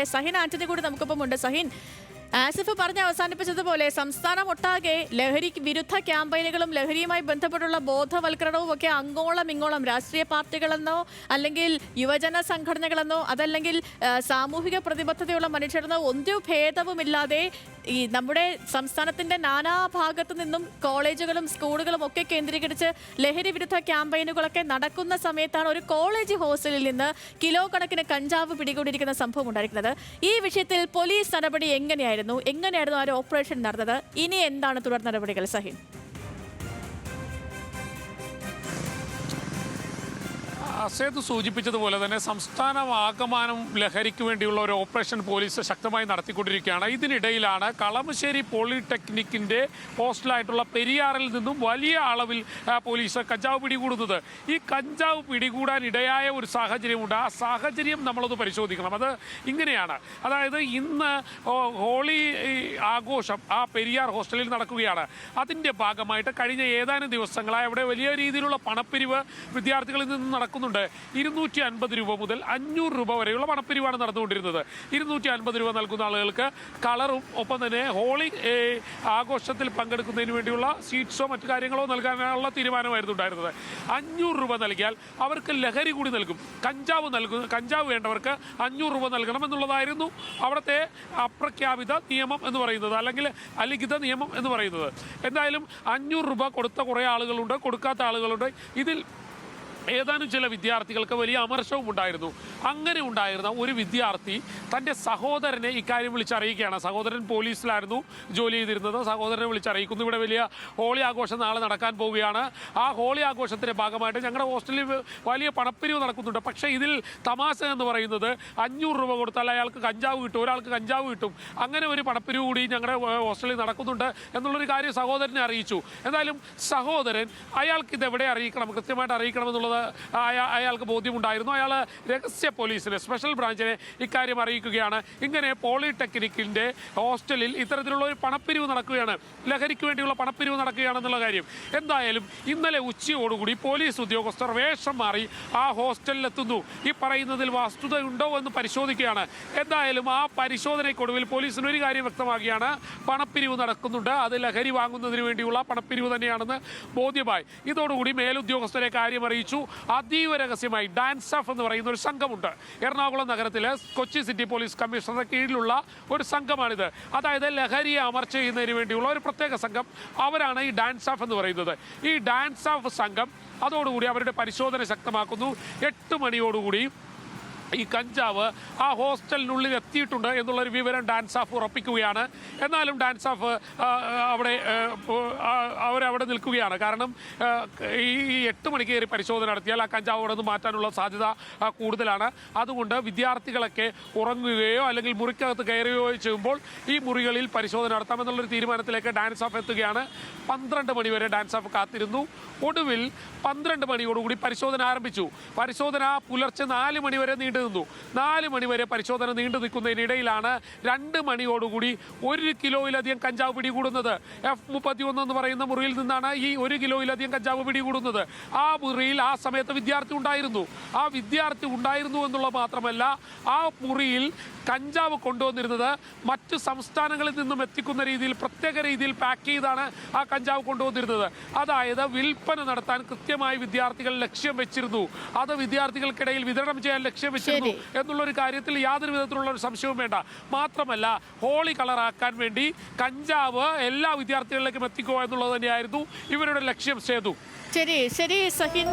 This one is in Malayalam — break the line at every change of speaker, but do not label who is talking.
സഹിൻ ആന്റണി കൂടി നമുക്കൊപ്പം ഉണ്ട്. സഹിൻ, ആസിഫ് പറഞ്ഞ് അവസാനിപ്പിച്ചതുപോലെ സംസ്ഥാനമൊട്ടാകെ ലഹരി വിരുദ്ധ ക്യാമ്പയിനുകളും ലഹരിയുമായി ബന്ധപ്പെട്ടുള്ള ബോധവൽക്കരണവും ഒക്കെ അങ്ങോളം ഇങ്ങോളം രാഷ്ട്രീയ പാർട്ടികളെന്നോ അല്ലെങ്കിൽ യുവജന സംഘടനകളെന്നോ അതല്ലെങ്കിൽ സാമൂഹിക പ്രതിബദ്ധതയുള്ള മനുഷ്യരെന്നോ ഒരു ഭേദവുമില്ലാതെ ഈ നമ്മുടെ സംസ്ഥാനത്തിന്റെ നാനാഭാഗത്തു നിന്നും കോളേജുകളും സ്കൂളുകളും ഒക്കെ കേന്ദ്രീകരിച്ച് ലഹരി വിരുദ്ധ ക്യാമ്പയിനുകളൊക്കെ നടക്കുന്ന സമയത്താണ് ഒരു കോളേജ് ഹോസ്റ്റലിൽ നിന്ന് കിലോ കണക്കിന് കഞ്ചാവ് പിടികൂടിയിരിക്കുന്ന സംഭവം ഉണ്ടായിരിക്കുന്നത്. ഈ വിഷയത്തിൽ പോലീസ് നടപടി എങ്ങനെയായിരുന്നു ആ ഒരു ഓപ്പറേഷൻ നടന്നത്? ഇനി എന്താണ് തുടർ നടപടികൾ? സഹിൻ,
അസേത് സൂചിപ്പിച്ചതുപോലെ തന്നെ സംസ്ഥാനമാകമാനം ലഹരിക്ക് വേണ്ടിയുള്ള ഒരു ഓപ്പറേഷൻ പോലീസ് ശക്തമായി നടത്തിക്കൊണ്ടിരിക്കുകയാണ്. ഇതിനിടയിലാണ് കളമശ്ശേരി പോളിടെക്നിക്കിൻ്റെ ഹോസ്റ്റലായിട്ടുള്ള പെരിയാറിൽ നിന്നും വലിയ അളവിൽ പോലീസ് കഞ്ചാവ് പിടികൂടുന്നത്. ഈ കഞ്ചാവ് പിടികൂടാൻ ഇടയായ ഒരു സാഹചര്യമുണ്ട്. ആ സാഹചര്യം നമ്മളൊന്ന് പരിശോധിക്കണം. അത് ഇങ്ങനെയാണ്. അതായത് ഇന്ന് ഹോളി ആഘോഷം ആ പെരിയാർ ഹോസ്റ്റലിൽ നടക്കുകയാണ്. അതിൻ്റെ ഭാഗമായിട്ട് കഴിഞ്ഞ ഏതാനും ദിവസങ്ങളായി അവിടെ വലിയ രീതിയിലുള്ള പണപ്പിരിവ് വിദ്യാർത്ഥികളിൽ നിന്ന് നടക്കുന്നുണ്ട്. 250 രൂപ മുതൽ 500 രൂപ വരെയുള്ള പണപ്പിരിവാണ് നടന്നുകൊണ്ടിരുന്നത്. 250 രൂപ നൽകുന്ന ആളുകൾക്ക് കളറും ഒപ്പം തന്നെ ഹോളി ആഘോഷത്തിൽ പങ്കെടുക്കുന്നതിന് വേണ്ടിയുള്ള സ്വീറ്റ്സോ മറ്റു കാര്യങ്ങളോ നൽകാനുള്ള തീരുമാനമായിരുന്നു ഉണ്ടായിരുന്നത്. 500 രൂപ നൽകിയാൽ അവർക്ക് ലഹരി കൂടി നൽകും. കഞ്ചാവ് വേണ്ടവർക്ക് 500 രൂപ നൽകണം എന്നുള്ളതായിരുന്നു അവിടുത്തെ അപ്രഖ്യാപിത നിയമം എന്ന് പറയുന്നത്, അല്ലെങ്കിൽ അലിഖിത നിയമം എന്ന് പറയുന്നത്. എന്തായാലും 500 രൂപ കൊടുത്ത കുറേ ആളുകളുണ്ട്, കൊടുക്കാത്ത ആളുകളുണ്ട്. ഇതിൽ ഏതാനും ചില വിദ്യാർത്ഥികൾക്ക് വലിയ അമർഷവും ഉണ്ടായിരുന്നു. അങ്ങനെ ഉണ്ടായിരുന്ന ഒരു വിദ്യാർത്ഥി തൻ്റെ സഹോദരനെ ഇക്കാര്യം വിളിച്ചറിയിക്കുകയാണ്. സഹോദരൻ പോലീസിലായിരുന്നു ജോലി ചെയ്തിരുന്നത്. സഹോദരനെ വിളിച്ചറിയിക്കുന്നു, ഇവിടെ വലിയ ഹോളി ആഘോഷം നാളെ നടക്കാൻ പോവുകയാണ്. ആ ഹോളി ആഘോഷത്തിൻ്റെ ഭാഗമായിട്ട് ഞങ്ങളുടെ ഹോസ്റ്റലിൽ വലിയ പണപ്പിരിവ് നടക്കുന്നുണ്ട്. പക്ഷേ ഇതിൽ തമാശ എന്ന് പറയുന്നത് 500 രൂപ കൊടുത്താൽ അയാൾക്ക് കഞ്ചാവ് കിട്ടും, ഒരാൾക്ക് കഞ്ചാവ് കിട്ടും. അങ്ങനെ ഒരു പണപ്പിരിവ് കൂടി ഞങ്ങളുടെ ഹോസ്റ്റലിൽ നടക്കുന്നുണ്ട് എന്നുള്ളൊരു കാര്യം സഹോദരനെ അറിയിച്ചു. എന്തായാലും സഹോദരൻ അയാൾക്ക് ഇതെവിടെ അറിയിക്കണം, കൃത്യമായിട്ട് അറിയിക്കണം എന്നുള്ളത് അയാൾക്ക് ബോധ്യമുണ്ടായിരുന്നു. അയാൾ രഹസ്യ പോലീസിനെ, സ്പെഷ്യൽ ബ്രാഞ്ചിനെ ഇക്കാര്യം അറിയിക്കുകയാണ്. ഇങ്ങനെ പോളിടെക്നിക്കിൻ്റെ ഹോസ്റ്റലിൽ ഇത്തരത്തിലുള്ള ഒരു പണപ്പിരിവ് നടക്കുകയാണ്, ലഹരിക്ക് വേണ്ടിയുള്ള പണപ്പിരിവ് നടക്കുകയാണെന്നുള്ള കാര്യം. എന്തായാലും ഇന്നലെ ഉച്ചയോടുകൂടി പോലീസ് ഉദ്യോഗസ്ഥർ വേഷം മാറി ആ ഹോസ്റ്റലിലെത്തുന്നു. ഈ പറയുന്നതിൽ വസ്തുതയുണ്ടോ എന്ന് പരിശോധിക്കുകയാണ്. എന്തായാലും ആ പരിശോധനയ്ക്കൊടുവിൽ പോലീസിന് ഒരു കാര്യം വ്യക്തമാക്കുകയാണ്, പണപ്പിരിവ് നടക്കുന്നുണ്ട്, അത് ലഹരി വാങ്ങുന്നതിന് വേണ്ടിയുള്ള പണപ്പിരിവ് തന്നെയാണെന്ന് ബോധ്യമായി. ഇതോടുകൂടി മേലുദ്യോഗസ്ഥരെ കാര്യം അറിയിച്ചു. അതീവ രഹസ്യമായി ഡാൻസ് ഓഫ് എന്ന് പറയുന്ന ഒരു സംഘമുണ്ട്. എറണാകുളം നഗരത്തിലെ കൊച്ചി സിറ്റി പോലീസ് കമ്മീഷണറുടെ കീഴിലുള്ള ഒരു സംഘമാണിത്. അതായത് ലഹരിയെ അമർച്ച ചെയ്യുന്നതിന് വേണ്ടിയുള്ള ഒരു പ്രത്യേക സംഘം. അവരാണ് ഈ ഡാൻസ് ഓഫ് എന്ന് പറയുന്നത്. ഈ ഡാൻസ് ഓഫ് സംഘം അതോടുകൂടി അവരുടെ പരിശോധന ശക്തമാക്കുന്നു. 8 മണിയോടുകൂടി ഈ കഞ്ചാവ് ആ ഹോസ്റ്റലിനുള്ളിൽ എത്തിയിട്ടുണ്ട് എന്നുള്ളൊരു വിവരം ഡാൻസ് ഓഫ് ഉറപ്പിക്കുകയാണ്. എന്നാലും ഡാൻസ് ഓഫ് അവരവിടെ നിൽക്കുകയാണ്. കാരണം ഈ 8 മണിക്ക് കയറി പരിശോധന നടത്തിയാൽ ആ കഞ്ചാവ് അവിടെ നിന്ന് മാറ്റാനുള്ള സാധ്യത കൂടുതലാണ്. അതുകൊണ്ട് വിദ്യാർത്ഥികളൊക്കെ ഉറങ്ങുകയോ അല്ലെങ്കിൽ മുറിക്കകത്ത് കയറുകയോ ചെയ്യുമ്പോൾ ഈ മുറികളിൽ പരിശോധന നടത്താമെന്നുള്ളൊരു തീരുമാനത്തിലേക്ക് ഡാൻസ് ഓഫ് എത്തുകയാണ്. 12 മണി വരെ ഡാൻസ് ഓഫ് കാത്തിരുന്നു. ഒടുവിൽ 12 മണിയോടുകൂടി പരിശോധന ആരംഭിച്ചു. പരിശോധന പുലർച്ചെ 4 മണി വരെ നീണ്ടു നിന്നു. 4 മണി വരെ പരിശോധന നീണ്ടു നിൽക്കുന്നതിനിടയിലാണ് 2 മണിയോടുകൂടി 1 കിലോയിലധികം കഞ്ചാവ് പിടികൂടുന്നത്. F31 എന്ന് പറയുന്ന മുറിയിൽ നിന്നാണ് ഈ 1 കിലോയിലധികം കഞ്ചാവ് പിടികൂടുന്നത്. ആ മുറിയിൽ ആ സമയത്ത് വിദ്യാർത്ഥി ഉണ്ടായിരുന്നു. ആ വിദ്യാർത്ഥി ഉണ്ടായിരുന്നു എന്നുള്ളത് മാത്രമല്ല, ആ മുറിയിൽ കഞ്ചാവ് കൊണ്ടുവന്നിരുന്നത് മറ്റ് സംസ്ഥാനങ്ങളിൽ നിന്നും എത്തിക്കുന്ന രീതിയിൽ പ്രത്യേക രീതിയിൽ പാക്ക് ചെയ്താണ് ആ കഞ്ചാവ് കൊണ്ടുവന്നിരുന്നത്. അതായത് വിൽപ്പന നടത്താൻ കൃത്യമായി വിദ്യാർത്ഥികൾ ലക്ഷ്യം വെച്ചിരുന്നു. അത് വിദ്യാർത്ഥികൾക്കിടയിൽ വിതരണം ചെയ്യാൻ ലക്ഷ്യം വെച്ചിരുന്നു എന്നുള്ളൊരു കാര്യത്തിൽ യാതൊരു വിധത്തിലുള്ള ഒരു സംശയവും വേണ്ട. മാത്രമല്ല, ഹോളി കളറാക്കാൻ വേണ്ടി കഞ്ചാവ് എല്ലാ വിദ്യാർത്ഥികളിലേക്കും എത്തിക്കുക എന്നുള്ളത് തന്നെയായിരുന്നു ഇവരുടെ ലക്ഷ്യം. സേതു,
ശരി സഹിൻ.